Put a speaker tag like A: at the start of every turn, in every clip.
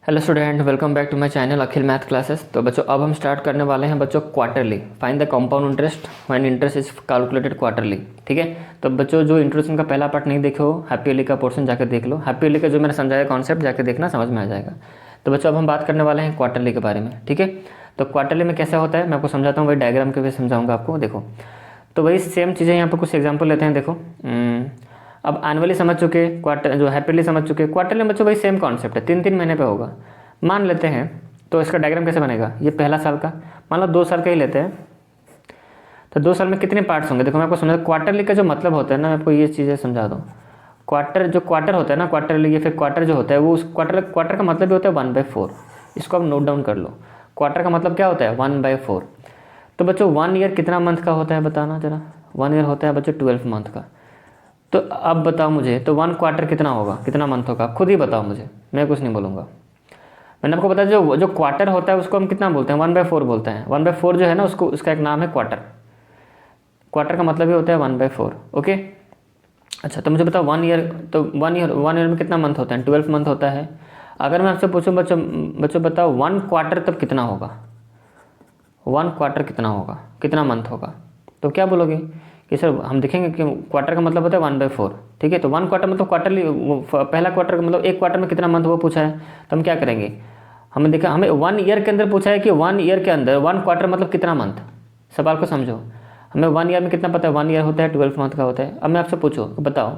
A: Hello student, welcome back to my channel Akhil math classes. तो बच्चों अब हम स्टार्ट करने वाले हैं बच्चों quarterly. Find the compound interest when interest is calculated quarterly. ठीक है, तो बच्चों जो इंट्रोडक्शन का पहला पार्ट नहीं देखे हो, हैप्पी ईयरली का पोर्शन जाकर देख लो। हैप्पी ईयरली का जो मैंने समझाया कॉन्सेप्ट जाकर देखना, समझ में आ जाएगा। तो बच्चों अब हम बात करने वाले हैं क्वार्टरली के बारे में। ठीक है, तो क्वार्टरली में कैसा होता है मैं आपको समझाता हूँ, वही डायग्राम के भी समझाऊंगा आपको। देखो, तो वही सेम चीज़ें यहाँ पर कुछ एग्जाम्पल लेते हैं। देखो अब एनुअली समझ चुके, क्वार्टर जो हैप्पीली समझ चुके, क्वार्टरली बच्चों वही सेम कॉन्सेप्ट है, 3-3 महीने पे होगा मान लेते हैं। तो इसका डायग्राम कैसे बनेगा, ये पहला साल का, मान लो 2 साल का ही लेते हैं। तो 2 साल में कितने पार्ट्स होंगे, देखो मैं आपको समझा। क्वार्टरली का जो मतलब होता है ना, मैं आपको ये चीज़ें समझा दूँ। क्वार्टर होता है ना, क्वार्टरली या फिर क्वार्टर जो होता है वो उस क्वार्टर का मतलब भी होता है 1/4। इसको आप नोट डाउन कर लो। क्वार्टर का मतलब क्या होता है 1/4। तो बच्चों 1 ईयर कितना मंथ का होता है बताना जरा। 1 ईयर होता है बच्चों 12 मंथ का। तो अब बताओ मुझे, तो 1 क्वार्टर कितना होगा, कितना मंथ होगा, खुद ही बताओ मुझे, मैं कुछ नहीं बोलूँगा। मैंने आपको बताया जो जो क्वार्टर होता है उसको हम कितना बोलते हैं, 1/4 बोलते हैं। 1/4 जो है ना, उसको उसका एक नाम है क्वार्टर। क्वार्टर का मतलब ही होता है 1/4। ओके, अच्छा तो मुझे बताओ 1 ईयर, तो 1 ईयर में कितना मंथ होता है, 12 मंथ होता है। अगर मैं आपसे पूछूं बच्चों बच्चों बताओ 1 क्वार्टर तब कितना होगा, 1 क्वार्टर कितना होगा, कितना मंथ होगा, तो क्या बोलोगे कि सर हम देखेंगे कि क्वार्टर का मतलब होता है 1/4। ठीक है, तो 1 क्वार्टर मतलब क्वार्टरली, पहला क्वार्टर का मतलब एक क्वार्टर में कितना मंथ वो पूछा है। तो हम क्या करेंगे, हमें देखा हमें 1 ईयर के अंदर पूछा है कि 1 ईयर के अंदर 1 क्वार्टर मतलब कितना मंथ। सवाल को समझो, हमें 1 ईयर में कितना पता है, 1 ईयर होता है 12 मंथ का होता है। अब मैं आपसे पूछो तो बताओ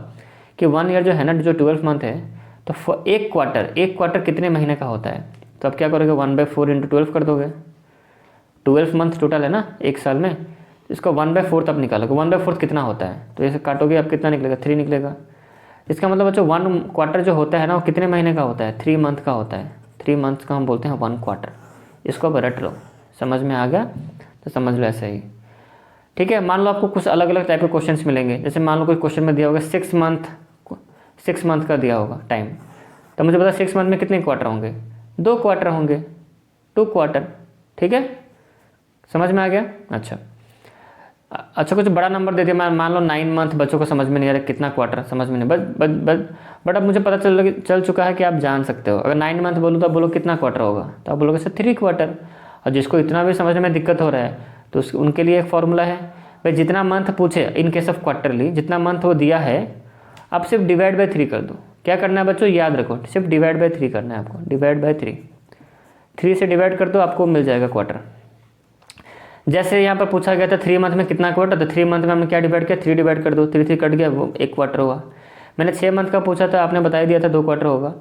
A: कि 1 ईयर जो है ना, जो 12 मंथ है, तो एक क्वार्टर कितने महीने का होता है। तो अब क्या करोगे, 1/4 × 12 कर दोगे। 12 मंथ टोटल है ना एक साल में, इसको 1/4 तब निकालोगे। 1/4 कितना होता है, तो ऐसे काटोगे आप कितना निकलेगा, 3 निकलेगा। इसका मतलब बच्चों 1 क्वार्टर जो होता है ना, वो कितने महीने का होता है, 3 मंथ का होता है। 3 मंथ का हम बोलते हैं 1 क्वार्टर। इसको अब रट लो, समझ में आ गया तो समझ लो ऐसे ही। ठीक है, मान लो आपको कुछ अलग अलग टाइप के क्वेश्चंस मिलेंगे। जैसे मान लो कोई क्वेश्चन में दिया होगा 6 मंथ का दिया होगा टाइम। तो मुझे पता 6 मंथ में कितने क्वार्टर होंगे, 2 क्वार्टर होंगे, 2 क्वार्टर। ठीक है, समझ में आ गया। अच्छा कुछ बड़ा नंबर दे दिया, मान लो 9 मंथ, बच्चों को समझ में नहीं आ रहा कितना क्वार्टर, समझ में नहीं, बट अब मुझे पता चल चुका है कि आप जान सकते हो। अगर 9 मंथ बोलूँ तो आप बोलो कितना क्वार्टर होगा, तो आप बोलोगे सर 3 क्वार्टर। और जिसको इतना भी समझने में दिक्कत हो रहा है तो उनके लिए एक फॉर्मूला है भाई, जितना मंथ पूछे इन केस ऑफ क्वार्टरली, जितना मंथ वो दिया है आप सिर्फ डिवाइड बाई 3 कर दो। क्या करना है बच्चों, याद रखो, सिर्फ डिवाइड बाई 3 करना है आपको, डिवाइड बाई 3 से डिवाइड कर दो, आपको मिल जाएगा क्वार्टर। जैसे यहाँ पर पूछा गया था 3 मंथ में कितना क्वार्टर, तो 3 मंथ में हमने क्या डिवाइड किया, 3 डिवाइड कर दो, 3 कट गया, वो 1 क्वार्टर हुआ। मैंने 6 मंथ का पूछा था, आपने बता दिया था 2 क्वार्टर होगा।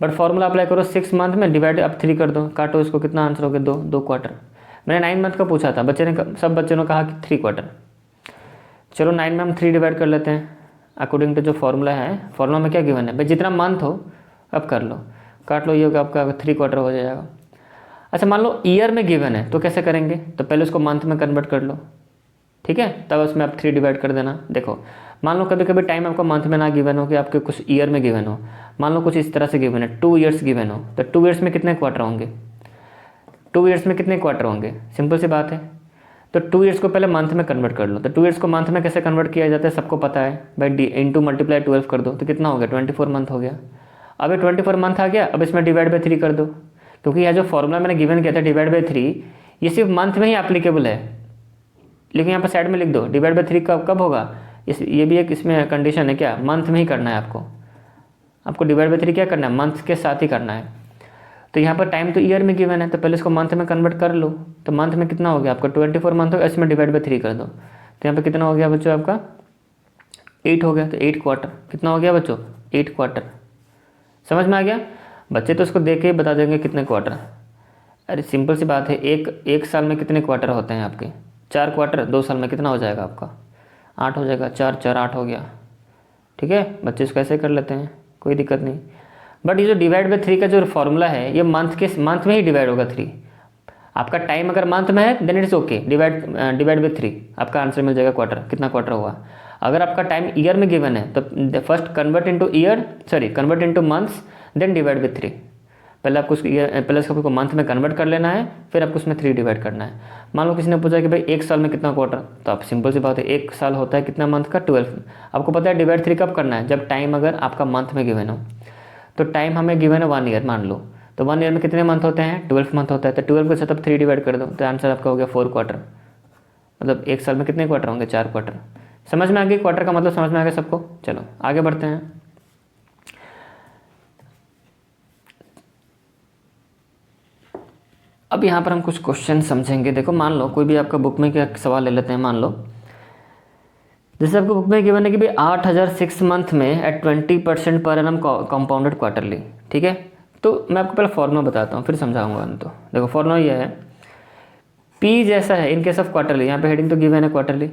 A: बट फॉर्मूला अप्लाई करो, 6 मंथ में डिवाइड अब 3 कर दो, काटो इसको, कितना आंसर हो गया, 2 क्वार्टर। मैंने 9 मंथ का पूछा था, सब बच्चों ने कहा कि 3 क्वार्टर। चलो 9 में हम 3 डिवाइड कर लेते हैं अकॉर्डिंग टू जो फॉर्मूला है। फॉर्मूला में क्या गिवन है भाई, जितना मंथ हो अब कर लो, काट लो, ये होगा आपका 3 क्वार्टर हो जाएगा। अच्छा मान लो ईयर में गिवन है तो कैसे करेंगे, तो पहले उसको मंथ में कन्वर्ट कर लो। ठीक है, तब उसमें आप 3 डिवाइड कर देना। देखो मान लो कभी कभी टाइम आपको मंथ में ना गिवन हो, कि आपके कुछ ईयर में गिवन हो। मान लो कुछ इस तरह से गिवन है, 2 ईयर्स गिवन हो, तो 2 ईयर्स में कितने क्वार्टर होंगे, 2 ईयर्स में कितने क्वार्टर होंगे, सिंपल सी बात है। तो 2 ईयर्स को पहले मंथ में कन्वर्ट कर लो। तो 2 ईयर्स को मंथ में कैसे कन्वर्ट किया जाता है सबको पता है भाई, इंटू मल्टीप्लाई 12 कर दो, तो कितना हो गया, 24 मंथ हो गया। अब ये 24 मंथ आ गया, अब इसमें डिवाइड बाई 3 कर दो, क्योंकि यह जो फॉर्मूला मैंने गिवन किया था डिवाइड बाई 3, ये सिर्फ मंथ में ही एप्लीकेबल है। लेकिन यहाँ पर साइड में लिख दो डिवाइड बाई 3 कब होगा, ये भी एक इसमें कंडीशन है, क्या मंथ में ही करना है आपको डिवाइड बाई 3 क्या करना है, मंथ के साथ ही करना है। तो यहाँ पर टाइम तो ईयर में गिवन है, तो पहले इसको मंथ में कन्वर्ट कर लो। तो मंथ में कितना हो गया आपका, 24 मंथ हो गया, इसमें डिवाइड बाई 3 कर दो, तो यहाँ पर कितना हो गया बच्चों आपका 8 हो गया। तो 8 क्वार्टर कितना हो गया बच्चों, 8 क्वार्टर। समझ में आ गया, बच्चे तो उसको देख के ही बता देंगे कितने क्वार्टर। अरे सिंपल सी बात है, एक साल में कितने क्वार्टर होते हैं आपके, 4 क्वार्टर। 2 साल में कितना हो जाएगा आपका, 8 हो जाएगा, 4 4 8 हो गया। ठीक है, बच्चे इसको ऐसे कर लेते हैं, कोई दिक्कत नहीं। बट ये जो डिवाइड बाई 3 का जो फॉर्मूला है, ये मंथ में ही डिवाइड होगा 3। आपका टाइम अगर मंथ में है then it's okay, divide by 3 आपका आंसर मिल जाएगा क्वार्टर, कितना क्वार्टर हुआ। अगर आपका टाइम ईयर में गिवन है तो first convert into months, then divide by 3। पहले आपको मंथ में कन्वर्ट कर लेना है, फिर आपको उसमें 3 डिवाइड करना है। मान लो किसी ने पूछा कि भाई 1 साल में कितना क्वार्टर, तो आप सिंपल सी बात है, 1 साल होता है कितना मंथ का, 12। आपको पता है डिवाइड 3 कब करना है, जब टाइम अगर आपका मंथ में गिवन हो। तो टाइम हमें गिवन है 1 ईयर मान लो, तो 1 ईयर में कितने मंथ होते हैं, 12 मंथ होता है, तो 12 के साथ आप 3 डिवाइड कर दो, तो आंसर आपका हो गया 4 क्वार्टर। मतलब एक साल में कितने क्वार्टर होंगे, 4 क्वार्टर। समझ में आ गई क्वार्टर का मतलब, समझ में आ गया सबको। चलो आगे बढ़ते हैं। अब यहाँ पर हम कुछ क्वेश्चन समझेंगे। देखो मान लो कोई भी आपका बुक में क्या सवाल ले लेते हैं। मान लो जैसे आपको बुक में गिवन है कि भाई 8000 6 मंथ में eight 20% per annum compounded quarterly, ठीक है। तो मैं आपको पहले फॉर्मूला बताता हूँ फिर समझाऊंगा। तो देखो फॉर्मूला ये है, पी जैसा है इन केस ऑफ क्वार्टरली, यहाँ पे हेडिंग तो गिवन है क्वार्टरली,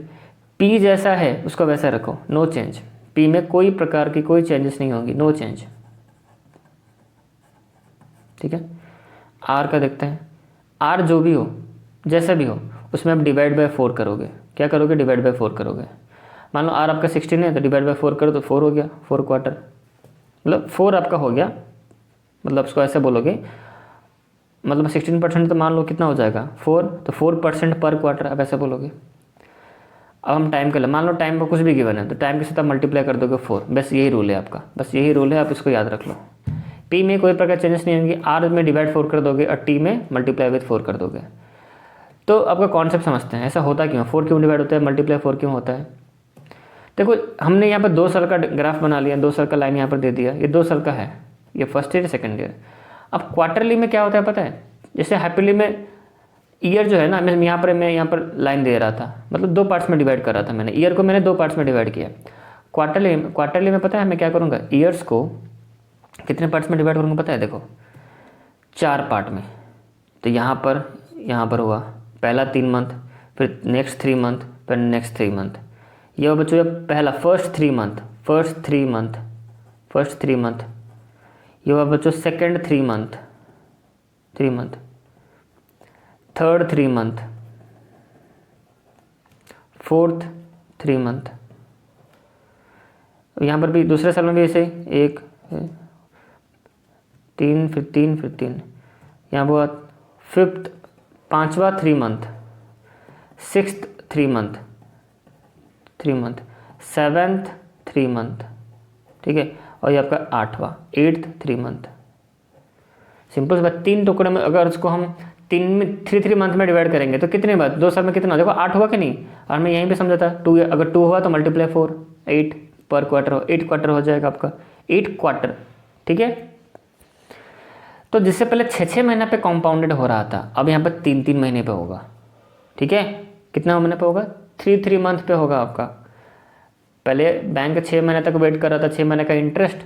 A: पी जैसा है उसको वैसा रखो, नो चेंज। पी में कोई प्रकार की कोई चेंजेस नहीं होंगी, नो चेंज, ठीक है। आर का देखते हैं, आर जो भी हो जैसा भी हो उसमें आप डिवाइड बाय 4 करोगे। क्या करोगे, डिवाइड बाय 4 करोगे। मान लो आर आपका 16 है तो डिवाइड बाय 4 करो तो 4 हो गया, 4 क्वार्टर, मतलब 4 आपका हो गया। मतलब उसको ऐसे बोलोगे, मतलब 16% तो मान लो कितना हो जाएगा 4, तो 4% पर क्वार्टर, आप ऐसे बोलोगे। अब हम टाइम कर ले, मान लो टाइम पर कुछ भी गिवन है तो टाइम के साथ आप मल्टीप्लाई कर दोगे 4। बस यही रूल है आपका, बस यही रूल है, आप इसको याद रख लो। पी में कोई प्रकार चेंजेस नहीं होंगी, आर में डिवाइड 4 कर दोगे और टी में मल्टीप्लाई विथ 4 कर दोगे। तो आपका कॉन्सेप्ट समझते हैं, ऐसा होता क्यों, 4 क्यों डिवाइड होता है, मल्टीप्लाई 4 क्यों होता है। देखो हमने यहाँ पर 2 साल का ग्राफ बना लिया, 2 साल का लाइन यहाँ पर दे दिया, ये 2 साल का है, ये फर्स्ट ईयर सेकेंड ईयर। अब क्वार्टरली में क्या होता है पता है, जैसे हैप्पीली में ईयर जो है ना, मैं यहाँ पर लाइन दे रहा था, मतलब 2 पार्ट्स में डिवाइड कर रहा था मैंने, ईयर को मैंने 2 पार्ट्स में डिवाइड किया। क्वार्टरली में पता है मैं क्या करूँगा, ईयर्स को कितने पार्ट्स में डिवाइड करूँगा पता है, देखो 4 पार्ट में। तो यहाँ पर हुआ पहला 3 मंथ, फिर नेक्स्ट 3 मंथ, फिर नेक्स्ट 3 मंथ। ये हुआ बच्चों पहला फर्स्ट 3 मंथ। ये हुआ बच्चों second 3 month, third 3 month, fourth 3 month. यहाँ पर भी दूसरे साल में भी ऐसे 1 3 फिर 3 यहाँ हुआ फिफ्थ 5वां 3 month, sixth 3 month, 7th 3 month, ठीक है। और ये आपका 8वां 8th 3 मंथ। सिंपल सी बात, 3 टुकड़े में अगर उसको हम 3 मंथ में डिवाइड करेंगे तो कितने बाद 2 साल में कितना, देखो 8 हुआ कि नहीं। और मैं यहीं पे समझा था 2, अगर 2 हुआ तो मल्टीप्लाई 4, 8 पर क्वार्टर, 8 क्वार्टर हो जाएगा आपका, 8 क्वार्टर, ठीक है। तो जिससे पहले 6 महीने पे कॉम्पाउंडेड हो रहा था, अब यहाँ पर 3 महीने पे होगा, ठीक है। कितना महीने पे होगा, 3 मंथ पे होगा आपका। पहले बैंक 6 महीने तक वेट कर रहा था, 6 महीने का इंटरेस्ट,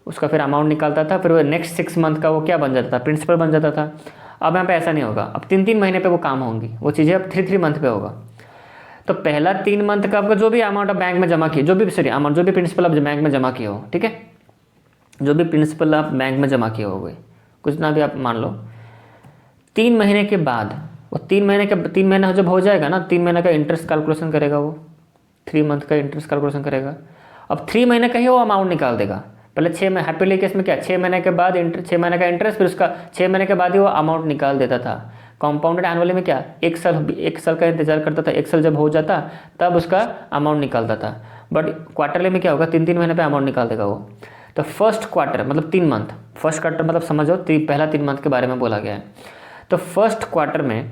A: उसका फिर अमाउंट निकालता था, फिर वो नेक्स्ट 6 मंथ का वो क्या बन जाता था, प्रिंसिपल बन जाता था। अब यहाँ पे ऐसा नहीं होगा, अब 3 महीने पे वो काम होंगी, वो चीज़ें अब 3 मंथ पे होगा। तो पहला 3 मंथ का आपका जो भी अमाउंट आप बैंक में जमा किए, जो भी प्रिंसिपल आप बैंक में जमा किए हो, ठीक है, जो भी प्रिंसिपल आप बैंक में जमा किए हो गए, कुछ ना भी आप मान लो, 3 महीने के बाद वो 3 महीना जब हो जाएगा ना, 3 महीने का इंटरेस्ट कैलकुलेशन करेगा वो, 3 मंथ का इंटरेस्ट कैलकुलेशन करेगा। अब 3 महीने का ही वो अमाउंट निकाल देगा। पहले 6 महीने हैप्पीली केस में क्या, 6 महीने के बाद 6 महीने का इंटरेस्ट, फिर उसका 6 महीने के बाद ही वो अमाउंट निकाल देता था। कंपाउंडेड एनुअली में क्या, 1 साल का इंतजार करता था, 1 साल जब हो जाता तब उसका अमाउंट निकालता था। बट क्वार्टरली में क्या होगा, 3 महीने पे अमाउंट निकाल देगा वो। तो फर्स्ट क्वार्टर मतलब 3 मंथ, फर्स्ट क्वार्टर मतलब समझो पहला 3 मंथ के बारे में बोला गया है। तो फर्स्ट क्वार्टर में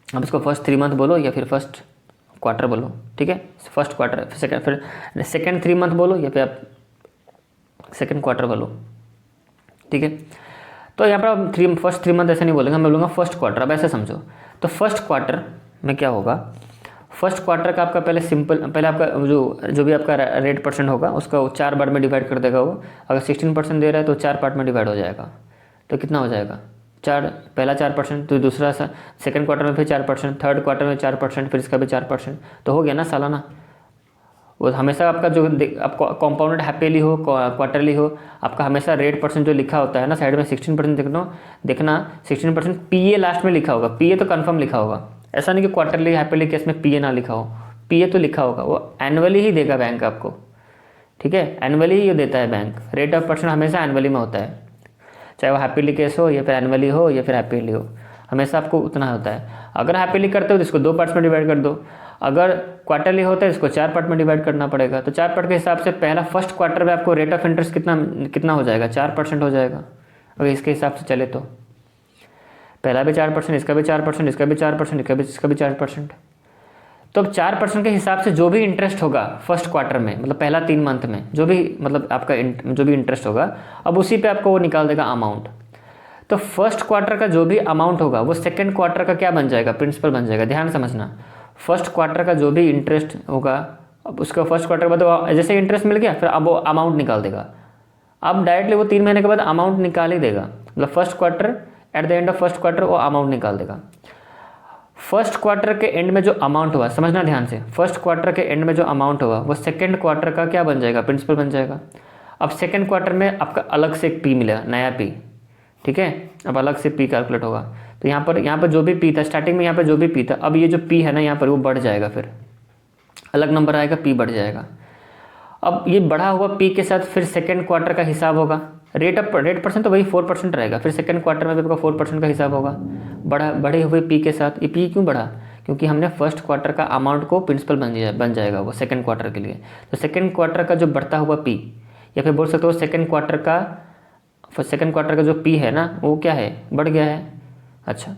A: अब इसको फर्स्ट 3 मंथ बोलो या फिर फर्स्ट क्वार्टर बोलो, ठीक है। फर्स्ट क्वार्टर, फिर सेकेंड 3 मंथ बोलो या फिर आप सेकेंड क्वार्टर बोलो, ठीक है। तो यहाँ पर फर्स्ट 3 मंथ ऐसे नहीं बोलेंगे, मैं बोलूँगा फर्स्ट क्वार्टर। अब ऐसे समझो, तो फर्स्ट क्वार्टर में क्या होगा, फर्स्ट क्वार्टर का आपका पहले आपका जो भी आपका रेट परसेंट होगा उसका वो 4 बार में डिवाइड कर देगा वो। अगर 16% दे रहा है तो 4 पार्ट में डिवाइड हो जाएगा। तो कितना हो जाएगा, पहला 4%, तो दूसरा सेकंड क्वार्टर में फिर 4%, थर्ड क्वार्टर में 4%, फिर इसका भी 4%, तो हो गया ना सालाना। वो हमेशा आपका जो आपको कंपाउंडेड हैप्पीली हो क्वार्टरली हो, आपका हमेशा रेट परसेंट जो लिखा होता है ना साइड में 16% देखना 16% पीए लास्ट में लिखा होगा, पीए तो कंफर्म लिखा होगा। ऐसा नहीं कि क्वार्टरली हैप्पीली केस में पीए ना लिखा हो, पीए तो लिखा होगा। वो एनुअली ही देगा बैंक आपको, ठीक है, एनुअली ही देता है बैंक। रेट ऑफ परसेंट हमेशा एनुअली में होता है, चाहे वो हैप्पीली केस हो या फिर एनुअली हो या फिर हैप्पीली हो, हमेशा आपको उतना होता है। अगर हैप्पीली करते हो तो इसको 2 पार्ट्स में डिवाइड कर दो, अगर क्वार्टरली होता है इसको 4 पार्ट में डिवाइड करना पड़ेगा। तो 4 पार्ट के हिसाब से पहला फर्स्ट क्वार्टर में आपको रेट ऑफ इंटरेस्ट कितना हो जाएगा, 4% हो जाएगा। अगर इसके हिसाब से चले तो पहला भी 4%, इसका भी 4%, इसका भी 4%, इसका भी 4%। तो अब 4% के हिसाब से जो भी इंटरेस्ट होगा फर्स्ट क्वार्टर में, मतलब पहला 3 मंथ में जो भी मतलब आपका जो भी इंटरेस्ट होगा, अब उसी पे आपको वो निकाल देगा अमाउंट। तो फर्स्ट क्वार्टर का जो भी अमाउंट होगा वो सेकेंड क्वार्टर का क्या बन जाएगा, प्रिंसिपल बन जाएगा। ध्यान समझना, फर्स्ट क्वार्टर का जो भी इंटरेस्ट होगा, अब उसका फर्स्ट क्वार्टर के बाद जैसे इंटरेस्ट मिल गया फिर अब वो अमाउंट निकाल देगा। अब डायरेक्टली वो 3 महीने के बाद अमाउंट निकाल ही देगा, मतलब first quarter eight the end of first quarter वो अमाउंट निकाल देगा। फर्स्ट क्वार्टर के एंड में जो अमाउंट हुआ, समझना ध्यान से, फर्स्ट क्वार्टर के एंड में जो अमाउंट हुआ वो सेकेंड क्वार्टर का क्या बन जाएगा, प्रिंसिपल बन जाएगा। अब सेकेंड क्वार्टर में आपका अलग से एक पी मिला, नया पी, ठीक है, अब अलग से पी कैलकुलेट होगा। तो यहाँ पर जो भी पी था स्टार्टिंग में, यहाँ पर जो भी पी था, अब ये जो पी है ना यहाँ पर वो बढ़ जाएगा, फिर अलग नंबर आएगा, पी बढ़ जाएगा। अब ये बढ़ा हुआ पी के साथ फिर सेकेंड क्वार्टर का हिसाब होगा, रेट परसेंट तो वही 4% रहेगा, फिर सेकेंड क्वार्टर में भी आपका 4% का हिसाब होगा बढ़े हुए पी के साथ। ये पी क्यों बढ़ा, क्योंकि हमने फर्स्ट क्वार्टर का अमाउंट को प्रिंसिपल बन जाएगा वो सेकेंड क्वार्टर के लिए। तो सेकेंड क्वार्टर का जो बढ़ता हुआ पी, या फिर बोल सकते हो सेकेंड क्वार्टर का जो पी है ना वो क्या है, बढ़ गया है। अच्छा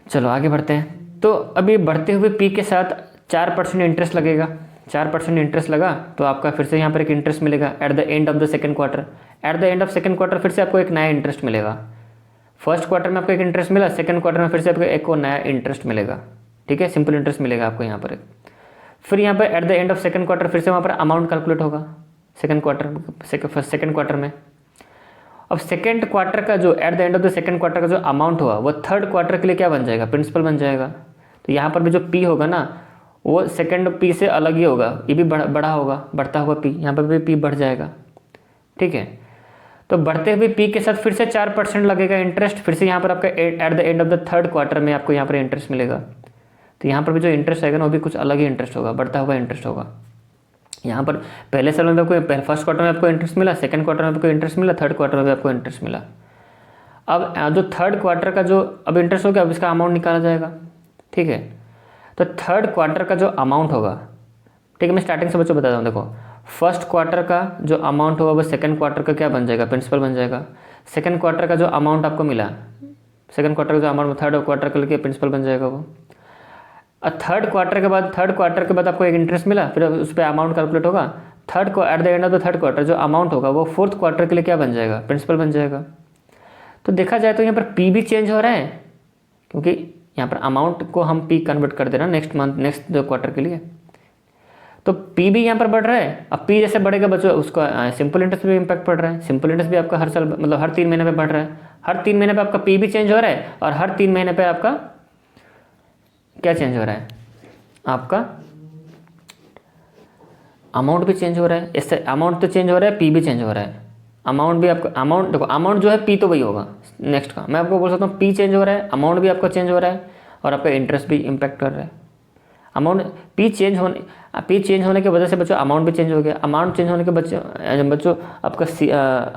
A: चलो आगे बढ़ते हैं। तो अभी बढ़ते हुए पी के साथ 4% इंटरेस्ट लगेगा, 4% इंटरेस्ट लगा तो आपका फिर से यहाँ पर एक इंटरेस्ट मिलेगा eight the end of the second quarter. Eight the end of second quarter फिर से आपको एक नया इंटरेस्ट मिलेगा। फर्स्ट क्वार्टर में आपको एक इंटरेस्ट मिला, सेकंड क्वार्टर में फिर से आपको एक और नया इंटरेस्ट मिलेगा, ठीक है, सिंपल इंटरेस्ट मिलेगा आपको यहाँ पर। फिर यहाँ पर eight the end of second quarter फिर से वहाँ पर अमाउंट कैलकुलेट होगा सेकंड क्वार्टर में। अब सेकंड क्वार्टर का जो eight the end of the second quarter का जो अमाउंट हुआ वो थर्ड क्वार्टर के लिए क्या बन जाएगा, प्रिंसिपल बन जाएगा। तो यहाँ पर भी जो पी होगा ना वो सेकंड पी से अलग ही होगा, ये भी बड़ा होगा, बढ़ता हुआ पी, यहाँ पर भी पी बढ़ जाएगा, ठीक है। तो बढ़ते हुए पी के साथ फिर से 4% लगेगा इंटरेस्ट, फिर से यहाँ पर आपका eight the end of the third quarter में आपको यहाँ पर इंटरेस्ट मिलेगा। तो यहाँ पर भी जो इंटरेस्ट आएगा ना वो भी कुछ अलग ही इंटरेस्ट होगा, बढ़ता हुआ इंटरेस्ट होगा। यहाँ पर पहले साल में आपको फर्स्ट क्वार्टर में आपको इंटरेस्ट मिला, सेकंड क्वार्टर में आपको इंटरेस्ट मिला, थर्ड क्वार्टर में भी आपको इंटरेस्ट मिला। अब जो थर्ड क्वार्टर का जो अब इंटरेस्ट हो गया, अब इसका अमाउंट निकाला जाएगा, ठीक है। तो थर्ड क्वार्टर का जो अमाउंट होगा, ठीक है, मैं स्टार्टिंग से बच्चों बताता हूँ। देखो फर्स्ट क्वार्टर का जो अमाउंट होगा वो सेकंड क्वार्टर का क्या बन जाएगा, प्रिंसिपल बन जाएगा। सेकंड क्वार्टर का जो अमाउंट आपको मिला, सेकंड क्वार्टर का जो अमाउंट थर्ड क्वार्टर के लिए प्रिंसिपल बन जाएगा वो। और थर्ड क्वार्टर के बाद आपको एक इंटरेस्ट मिला, फिर उस पर अमाउंट कैलकुलेट होगा। Eight the end of the third quarter जो अमाउंट होगा वो फोर्थ क्वार्टर के लिए क्या बन जाएगा, प्रिंसिपल बन जाएगा। तो देखा जाए तो यहाँ पर पी भी चेंज हो रहा है, क्योंकि यहाँ पर अमाउंट को हम पी कन्वर्ट कर दे रहे हैं नेक्स्ट क्वार्टर के लिए। तो पी भी यहाँ पर बढ़ रहा है। अब पी जैसे बढ़ेगा बच्चों उसका सिंपल इंटरेस्ट भी इम्पैक्ट पड़ रहा है। सिंपल इंटरेस्ट भी आपका हर साल मतलब हर 3 महीने पे बढ़ रहा है। हर 3 महीने पे आपका पी भी चेंज हो रहा है और हर 3 महीने पे आपका क्या चेंज हो रहा है, आपका अमाउंट भी चेंज हो रहा है। इससे अमाउंट तो चेंज हो रहा है, पी भी चेंज हो रहा है। अमाउंट भी आपका देखो अमाउंट जो है पी तो वही होगा नेक्स्ट का। मैं आपको बोल सकता हूँ पी चेंज हो रहा है, अमाउंट भी आपका चेंज हो रहा है और आपका इंटरेस्ट भी इम्पैक्ट कर रहा है। अमाउंट पी चेंज होने की वजह से बच्चों अमाउंट भी चेंज हो गया। अमाउंट चेंज होने के बच्चों आपका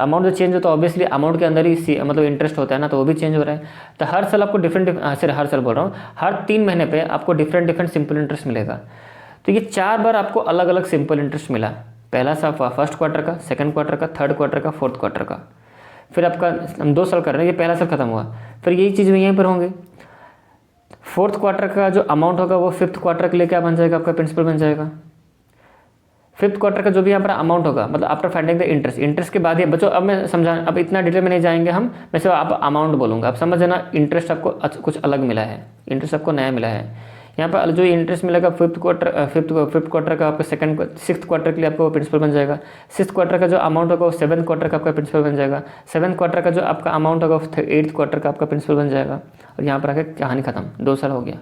A: अमाउंट जो चेंज होता है ऑब्वियसली अमाउंट के अंदर ही मतलब इंटरेस्ट होता है ना, तो वो भी चेंज हो रहा है। तो हर साल आपको हर साल बोल रहा हूँ, हर 3 महीने पे आपको डिफरेंट सिंपल इंटरेस्ट मिलेगा। तो ये 4 बार आपको अलग अलग सिंपल इंटरेस्ट मिला। पहला सा फर्स्ट क्वार्टर का, सेकंड क्वार्टर का, थर्ड क्वार्टर का, फोर्थ क्वार्टर का। फिर आपका हम 2 साल कर रहे हैं, ये पहला साल खत्म हुआ, फिर यही चीज़ यहीं पर होंगे। फोर्थ क्वार्टर का जो अमाउंट होगा वो फिफ्थ क्वार्टर के लिए क्या बन जाएगा, आपका प्रिंसिपल बन जाएगा। फिफ्थ क्वार्टर का जो भी यहाँ पर अमाउंट होगा मतलब आफ्टर फाइंडिंग द इंटरेस्ट के बाद ये बच्चों अब मैं समझा, अब इतना डिटेल में नहीं जाएंगे हम, मैं सिर्फ आप अमाउंट बोलूँगा, आप समझ लेना। इंटरेस्ट आपको कुछ अलग मिला है, इंटरेस्ट आपको नया मिला है। यहाँ पर जो इंटरेस्ट मिलेगा फिफ्थ क्वार्टर का आपका सिक्स्थ क्वार्टर के लिए आपको प्रिंसिपल बन जाएगा। सिक्स्थ क्वार्टर का जो अमाउंट होगा वो 7th क्वार्टर का आपका प्रिंसिपल बन जाएगा। 7th क्वार्टर का जो आपका अमाउंट होगा वो 8th क्वार्टर का आपका प्रिंसिपल बन जाएगा। और यहाँ पर आके कहानी खत्म, 2 साल हो गया,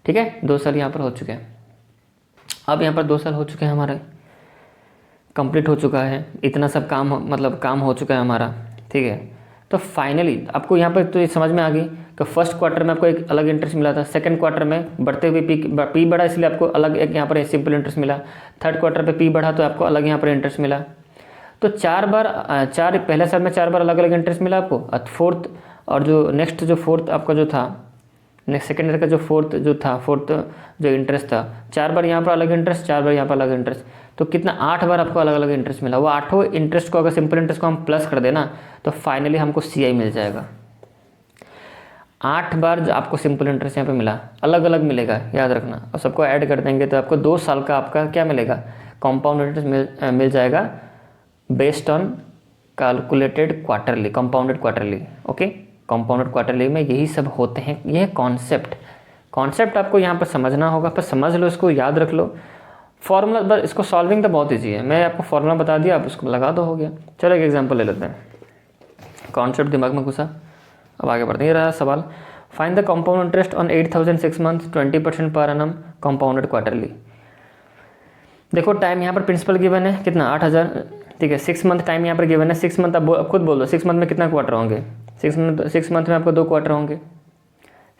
A: ठीक है, 2 साल यहाँ पर हो चुके हैं। अब यहाँ पर 2 साल हो चुके हैं हमारे, कंप्लीट हो चुका है, इतना सब काम हो चुका है हमारा, ठीक है। तो फाइनली आपको यहाँ पर तो ये समझ में आ गई कि फर्स्ट क्वार्टर में आपको एक अलग इंटरेस्ट मिला था, सेकंड क्वार्टर में बढ़ते हुए पी बढ़ा इसलिए आपको अलग एक यहाँ पर सिंपल इंटरेस्ट मिला, थर्ड क्वार्टर पे पी बढ़ा तो आपको अलग यहाँ पर इंटरेस्ट मिला। तो 4 बार पहले साल में 4 बार अलग अलग इंटरेस्ट मिला आपको। फोर्थ और जो नेक्स्ट जो फोर्थ आपका जो था नेक्स्ट सेकेंड ईयर का जो फोर्थ जो इंटरेस्ट था, 4 बार यहाँ पर अलग इंटरेस्ट, 4 बार यहाँ पर अलग इंटरेस्ट। तो कितना 8 बार आपको अलग अलग इंटरेस्ट मिला। वो 8 इंटरेस्ट को अगर सिंपल इंटरेस्ट को हम प्लस कर देना तो फाइनली हमको CI मिल जाएगा। 8 बार जो आपको सिंपल इंटरेस्ट यहाँ पे मिला, अलग अलग मिलेगा, याद रखना। और सबको ऐड कर देंगे तो आपको 2 साल का आपका क्या मिलेगा, कंपाउंड इंटरेस्ट मिल जाएगा based on calculated quarterly, compounded quarterly. Okay, compounded quarterly में यही सब होते हैं। यह कॉन्सेप्ट आपको यहाँ पर समझना होगा, पर समझ लो, इसको याद रख लो। फॉर्मूला बस, इसको सॉल्विंग तो बहुत ईजी है, मैं आपको फॉर्मूला बता दिया, आप उसको लगा दो, हो गया। चलो एक एग्जांपल ले लेते हैं, कॉन्सेप्ट दिमाग में घुसा। अब आगे बढ़ते हैं। ये रहा सवाल, find the compound interest on 8,000 6 month 20% per annum compounded quarterly. देखो टाइम यहाँ पर प्रिंसिपल गिवन है कितना, 8,000, ठीक है। 6 मंथ टाइम यहाँ पर गिवन है, 6 मंथ, अब खुद बोल दो 6 मंथ में कितना क्वार्टर होंगे। 6 मंथ में आपको 2 क्वार्टर होंगे।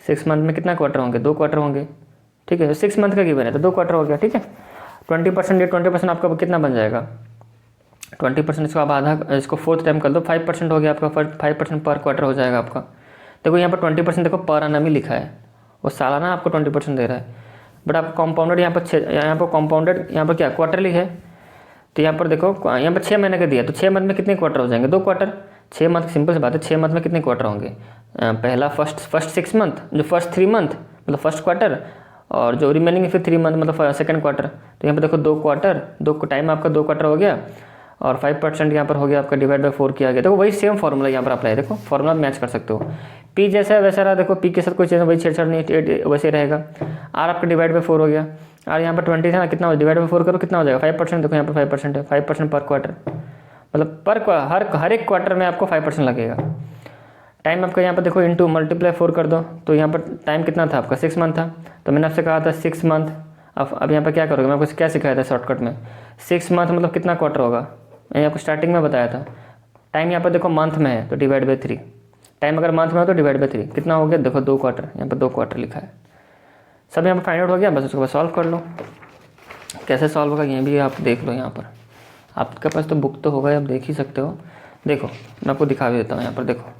A: 6 मंथ में कितना क्वार्टर होंगे, 2 क्वार्टर होंगे, ठीक है। 6 मंथ का गिवन है तो 2 क्वार्टर हो गया, ठीक है। 20%, ये 20% आपका कितना बन जाएगा, 20%, इसको आप आधा, इसको 4th टाइम कर दो, 5% हो गया आपका, 5% पर क्वार्टर हो जाएगा आपका। देखो यहाँ पर 20% देखो पर एनम ही लिखा है, वो सालाना आपको 20% दे रहा है, बट आप कंपाउंडेड यहाँ पर कंपाउंडेड यहाँ पर क्या क्वार्टरली है, तो यहाँ पर देखो यहाँ पर 6 महीने का दिया, तो 6 मंथ में कितने क्वार्टर हो जाएंगे, 2 क्वार्टर। 6 मंथ, सिंपल सी बात है, 6 मंथ में कितने क्वार्टर होंगे, पहला फर्स्ट 6 मंथ, जो फर्स्ट 3 मंथ मतलब फर्स्ट क्वार्टर, और जो रिमेनिंग फिर 3 मंथ मतलब सेकंड क्वार्टर। तो यहाँ पर देखो 2 क्वार्टर, 2 टाइम आपका 2 क्वार्टर हो गया, और 5% यहाँ पर हो गया आपका, डिवाइड बाय 4 किया गया। देखो वही सेम फॉर्मूला यहाँ पर अप्लाई, देखो फॉर्मूला मैच कर सकते हो। पी जैसा है वैसा रहा, देखो पी के साथ कोई चीज़ वही छेड़छाड़ नहीं, वैसे रहेगा। आर आपका डिवाइड बाय 4 हो गया, और यहाँ पर 20 था ना, कितना डिवाइड बाय 4 करो कितना हो जाएगा, 5%। देखो यहाँ पर 5% है, 5% पर क्वार्टर, मतलब हर एक क्वार्टर में आपको 5% लगेगा। टाइम आपका यहाँ पर देखो इंटू मल्टीप्लाई 4 कर दो, तो यहाँ पर टाइम कितना था आपका, 6 मंथ था। तो मैंने आपसे कहा था 6 मंथ, अब यहाँ पर क्या करोगे, मैं आपको क्या सिखाया था शॉर्टकट में, 6 मंथ मतलब कितना क्वार्टर होगा, मैंने आपको स्टार्टिंग में बताया था। टाइम यहाँ पर देखो मंथ में है तो डिवाइड बाई 3, टाइम अगर मंथ में हो तो डिवाइड बाई 3, कितना हो गया, देखो 2 क्वार्टर, यहाँ पर 2 क्वार्टर लिखा है। सब यहाँ पर फाइंड आउट हो गया, बस उसके बाद सॉल्व कर लो। कैसे सॉल्व होगा ये भी आप देख लो, यहाँ पर आपके पास तो बुक तो होगा, आप देख ही सकते हो। देखो मैं आपको दिखा भी देता हूँ, यहाँ पर देखो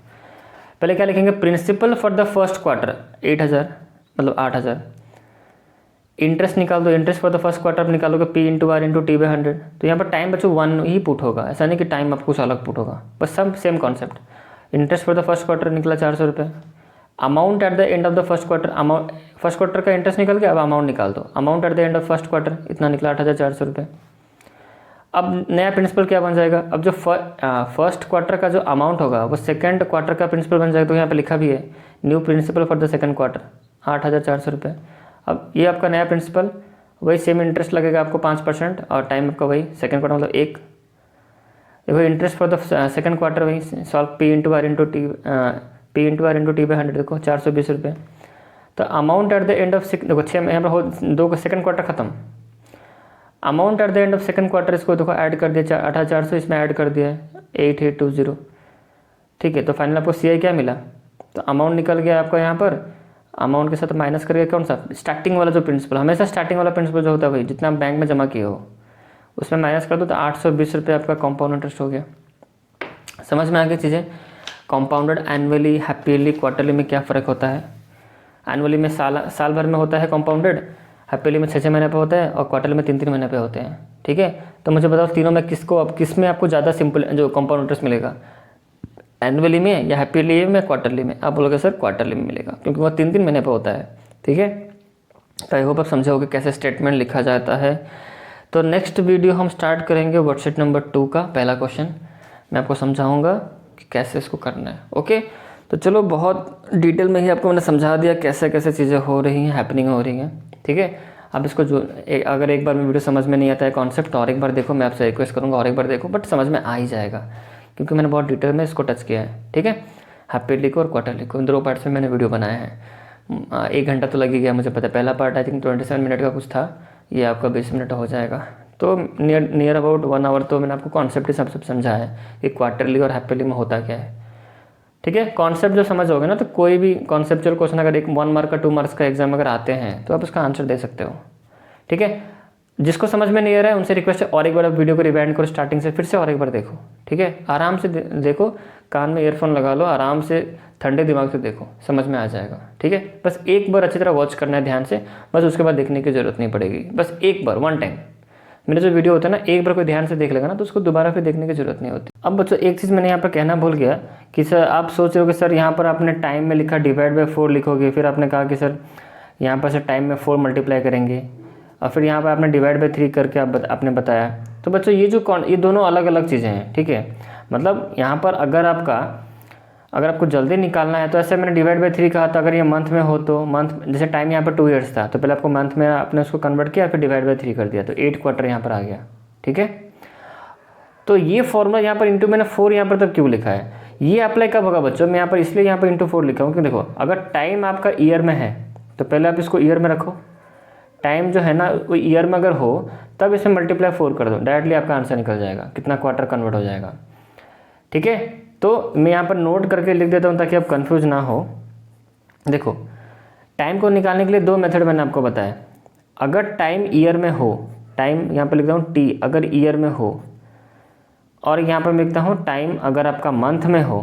A: पहले क्या लिखेंगे, principal for the first quarter 8,000 मतलब 8,000, इंटरेस्ट निकाल दो, interest for the first quarter निकालोगे P into R into T by 100। तो यहाँ पर टाइम बच्चों 1 ही पुट होगा, ऐसा नहीं कि टाइम आपको कुछ अलग पुट होगा, बस सब same concept. Interest for the first quarter निकला 400 रुपये। Amount at the end of the first quarter, amount first quarter का इंटरेस्ट निकल गया, अब अमाउंट निकाल दो। Amount at the end of first quarter इतना निकला 8,400 रुपये। अब नया प्रिंसिपल क्या बन जाएगा, अब जो फर्स्ट क्वार्टर का जो अमाउंट होगा वो सेकंड क्वार्टर का प्रिंसिपल बन जाएगा। तो यहाँ पे लिखा भी है new principal for the second quarter 8,400 रुपये। अब ये आपका नया प्रिंसिपल, वही सेम इंटरेस्ट लगेगा आपको 5%, और टाइम आपका वही सेकंड क्वार्टर मतलब 1। देखो interest for the second quarter वही solve P into R into T by 100, देखो 420 रुपये। तो amount at the end of देखो 6 यहाँ पर हो 2 का सेकंड क्वार्टर खत्म। Amount at the end of second quarter, इसको देखो ऐड कर दिया 8,400, इसमें ऐड कर दिया है 8,820, ठीक है। तो फाइनल आपको CI क्या मिला, तो अमाउंट निकल गया आपका यहाँ पर, अमाउंट के साथ माइनस करके कौन सा, स्टार्टिंग वाला जो प्रिंसिपल, हमेशा स्टार्टिंग वाला प्रिंसिपल जो होता है वही, जितना आप बैंक में जमा किए हो उसमें माइनस कर दो, तो 820 रुपये आपका कंपाउंड इंटरेस्ट हो गया। समझ में आ गई चीज़ें। कंपाउंडेड एनुअली, हैप्पीली, क्वार्टरली में क्या फ़र्क होता है। एनुअली में साल भर में होता है कंपाउंडेड, हैप्पीली में 6 महीने पे होता है, और क्वार्टरली में 3 महीने पे होते हैं, ठीक है। तो मुझे बताओ तीनों में किस में आपको ज़्यादा सिंपल जो कंपाउंड इंटरेस्ट मिलेगा, एनुअली में या हैप्पीली में, क्वार्टरली में। आप बोलोगे सर क्वार्टरली में मिलेगा, क्योंकि वो 3 महीने पे होता है, ठीक है। तो आई होप आप समझोगे कैसे स्टेटमेंट लिखा जाता है। तो नेक्स्ट वीडियो हम स्टार्ट करेंगे वर्कशीट नंबर 2 का पहला क्वेश्चन, मैं आपको समझाऊंगा कि कैसे इसको करना है। ओके, तो चलो बहुत डिटेल में ही आपको मैंने समझा दिया कैसे कैसे चीज़ें हो रही हैं, हैपनिंग हो रही हैं, ठीक है। अब इसको अगर एक बार में वीडियो समझ में नहीं आता है कॉन्सेप्ट, तो और एक बार देखो, मैं आपसे रिक्वेस्ट करूँगा और एक बार देखो, बट समझ में आ ही जाएगा, क्योंकि मैंने बहुत डिटेल में इसको टच किया है, ठीक है। हैप्पीली को और क्वार्टरली को 2 पार्ट्स में मैंने वीडियो बनाया है। 1 घंटा तो लग ही गया, मुझे पता है। पहला पार्ट आई थिंक 27 मिनट का कुछ था, ये आपका 20 मिनट हो जाएगा। तो नियर अबाउट 1 आवर तो मैंने आपको कॉन्सेप्ट ही सब समझाया है कि क्वार्टरली और हैप्पीली में होता क्या है, ठीक है। कॉन्सेप्ट जो समझ होगे ना, तो कोई भी कॉन्सेप्चुअल क्वेश्चन अगर 1 मार्क का 2 मार्क्स का एग्जाम अगर आते हैं तो आप उसका आंसर दे सकते हो, ठीक है। जिसको समझ में नहीं आ रहा है उनसे रिक्वेस्ट है और एक बार आप वीडियो को रिवाइंड करो स्टार्टिंग से, फिर से और एक बार देखो, ठीक है। आराम से देखो, कान में ईयरफोन लगा लो, आराम से ठंडे दिमाग से देखो, समझ में आ जाएगा, ठीक है। बस एक बार अच्छी तरह वॉच करना है ध्यान से, बस उसके बाद देखने की ज़रूरत नहीं पड़ेगी, बस एक बार 1 टाइम मेरा जो वीडियो होता है ना, एक बार कोई ध्यान से देख लेगा ना तो उसको दोबारा फिर देखने की जरूरत नहीं होती। अब बच्चों एक चीज़ मैंने यहाँ पर कहना भूल गया कि सर आप सोच रहे हो कि सर यहाँ पर आपने टाइम में लिखा डिवाइड बाई 4 लिखोगे, फिर आपने कहा कि सर यहाँ पर से टाइम में 4 मल्टीप्लाई करेंगे और फिर यहाँ पर आपने डिवाइड बाई 3 करके आपने बताया। तो बच्चों ये दोनों अलग अलग चीज़ें हैं, ठीक है। मतलब यहाँ पर अगर आपको जल्दी निकालना है तो ऐसे मैंने डिवाइड बाई 3 कहा था, अगर ये मंथ में हो तो मंथ, जैसे टाइम यहाँ पर 2 ईयर्स था तो पहले आपको मंथ में आपने उसको कन्वर्ट किया, फिर डिवाइड बाई 3 कर दिया तो 8 क्वार्टर यहाँ पर आ गया, ठीक है। तो ये फॉर्मूला यहाँ पर इंटू मैंने 4 यहाँ पर तक क्यों लिखा है, ये अप्लाई कब होगा बच्चों, मैं यहाँ पर इसलिए यहाँ पर इंटू 4 लिखा हूँ कि देखो अगर टाइम आपका ईयर में है तो पहले आप इसको ईयर में रखो, टाइम जो है ना वो ईयर में अगर हो तब इसमें मल्टीप्लाई 4 कर दो, डायरेक्टली आपका आंसर निकल जाएगा, कितना क्वार्टर कन्वर्ट हो जाएगा, ठीक है। तो मैं यहाँ पर नोट करके लिख देता हूँ ताकि आप कंफ्यूज ना हो। देखो टाइम को निकालने के लिए 2 मेथड मैंने आपको बताया। अगर टाइम ईयर में हो, टाइम यहाँ पर लिखता हूँ टी अगर ईयर में हो, और यहाँ पर मैं लिखता हूँ टाइम अगर आपका मंथ में हो,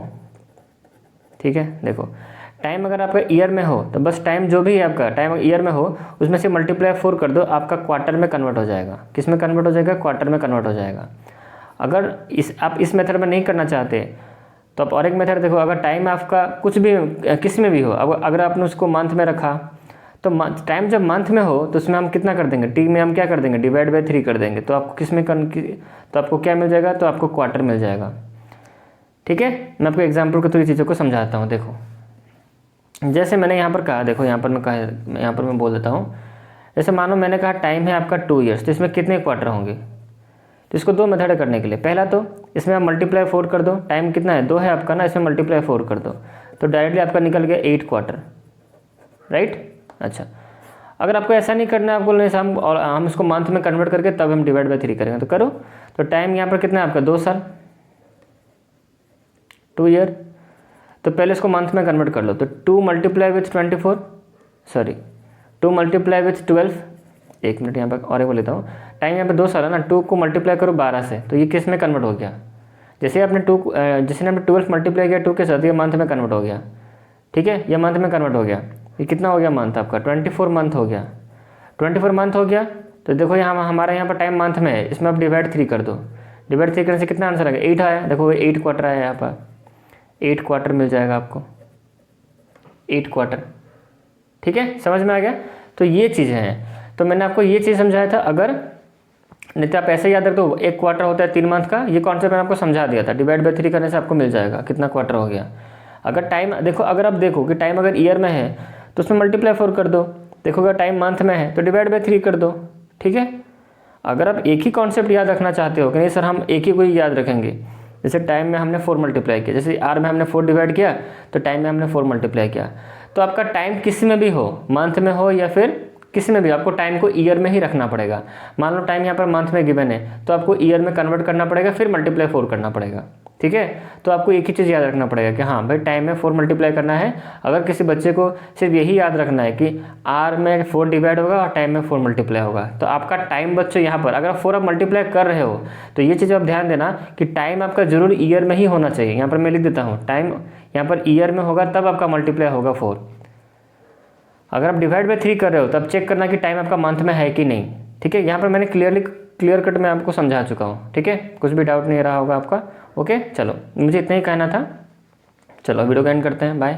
A: ठीक है। देखो टाइम अगर आपका ईयर में हो तो बस टाइम जो भी है आपका टाइम ईयर में हो उसमें से मल्टीप्लाई 4 कर दो, आपका क्वार्टर में कन्वर्ट हो जाएगा। किस में कन्वर्ट हो जाएगा, क्वार्टर में कन्वर्ट हो जाएगा। अगर आप इस मेथड में नहीं करना चाहते तो आप और एक मेथड देखो, अगर टाइम आपका कुछ भी किस में भी हो, अगर आपने उसको मंथ में रखा तो टाइम जब मंथ में हो तो उसमें हम कितना कर देंगे, टी में हम क्या कर देंगे, डिवाइड बाई 3 कर देंगे, तो आपको किस में तो आपको क्या मिल जाएगा, तो आपको क्वार्टर मिल जाएगा, ठीक है। मैं आपको एग्जाम्पल के थ्रू चीज़ों को समझाता हूँ। देखो जैसे मैंने यहाँ पर कहा, देखो यहाँ पर मैं बोल देता हूँ, जैसे मानो मैंने कहा टाइम है आपका 2 ईयर्स, तो इसमें कितने क्वार्टर होंगे, तो इसको 2 मेथड करने के लिए, पहला तो इसमें आप मल्टीप्लाई 4 कर दो, टाइम कितना है 2 है आपका ना, इसमें मल्टीप्लाई 4 कर दो तो डायरेक्टली आपका निकल गया 8 क्वार्टर, राइट। अच्छा अगर आपको ऐसा नहीं करना है, आपको नहीं हम इसको मंथ में कन्वर्ट करके तब हम डिवाइड बाई 3 करेंगे, तो करो। तो टाइम यहाँ पर कितना है आपका 2 साल, 2 ईयर, तो पहले इसको मंथ में कन्वर्ट कर लो, तो 2 multiply with 24 sorry 2 multiply with 12, एक मिनट यहाँ पर और एक लेता हूँ, टाइम यहाँ पे 2 साल है ना, 2 को मल्टीप्लाई करो 12 से, तो ये किस में कन्वर्ट हो गया, जैसे आपने 12 मल्टीप्लाई किया 2 के साथ, ये मंथ में कन्वर्ट हो गया, ठीक है। ये मंथ में कन्वर्ट हो गया, ये कितना हो गया मंथ आपका 24 मंथ हो गया, 24 मंथ हो गया। तो देखो यहाँ हमारा यहाँ पर टाइम मंथ में है, इसमें आप डिवाइड 3 कर दो, डिवाइड 3 करने से कितना आंसर आ गया 8 आया, देखो 8 क्वार्टर आया, यहाँ पर 8 क्वार्टर मिल जाएगा आपको, 8 क्वार्टर, ठीक है, समझ में आ गया। तो ये चीज़ें हैं, तो मैंने आपको ये चीज़ समझाया था। अगर नहीं तो आप ऐसे याद रख दो, 1 क्वार्टर होता है 3 मंथ का, ये कॉन्सेप्ट मैंने आपको समझा दिया था, डिवाइड बाई 3 करने से आपको मिल जाएगा कितना क्वार्टर हो गया। अगर टाइम देखो, अगर आप देखो कि टाइम अगर ईयर में है तो उसमें मल्टीप्लाई 4 कर दो, देखो अगर टाइम मंथ में है तो डिवाइड बाई 3 कर दो, ठीक है। अगर आप एक ही कॉन्सेप्ट याद रखना चाहते हो कि नहीं सर हम एक ही को ही याद रखेंगे, जैसे टाइम में हमने 4 मल्टीप्लाई किया, जैसे आर में हमने 4 डिवाइड किया तो टाइम में हमने 4 मल्टीप्लाई किया, तो आपका टाइम किसी में भी हो, मंथ में हो या फिर किसी में भी, आपको टाइम को ईयर में ही रखना पड़ेगा। मान लो टाइम यहाँ पर मंथ में गिवन है तो आपको ईयर में कन्वर्ट करना पड़ेगा, फिर मल्टीप्लाई 4 करना पड़ेगा, ठीक है। तो आपको एक ही चीज़ याद रखना पड़ेगा कि हाँ भाई टाइम में 4 मल्टीप्लाई करना है। अगर किसी बच्चे को सिर्फ यही याद रखना है कि आर में 4 डिवाइड होगा और टाइम में 4 मल्टीप्लाई होगा, तो आपका टाइम बच्चों यहाँ पर अगर 4 आप मल्टीप्लाई कर रहे हो तो ये चीज़ आप ध्यान देना कि टाइम आपका जरूर ईयर में ही होना चाहिए। यहाँ पर मैं लिख देता हूँ, टाइम यहाँ पर ईयर में होगा तब आपका मल्टीप्लाई होगा 4। अगर आप डिवाइड बाई 3 कर रहे हो तब चेक करना कि टाइम आपका मंथ में है कि नहीं, ठीक है। यहाँ पर मैंने क्लियर कट मैं आपको समझा चुका हूँ, ठीक है, कुछ भी डाउट नहीं रहा होगा आपका। ओके चलो, मुझे इतना ही कहना था। चलो वीडियो को एंड करते हैं, बाय।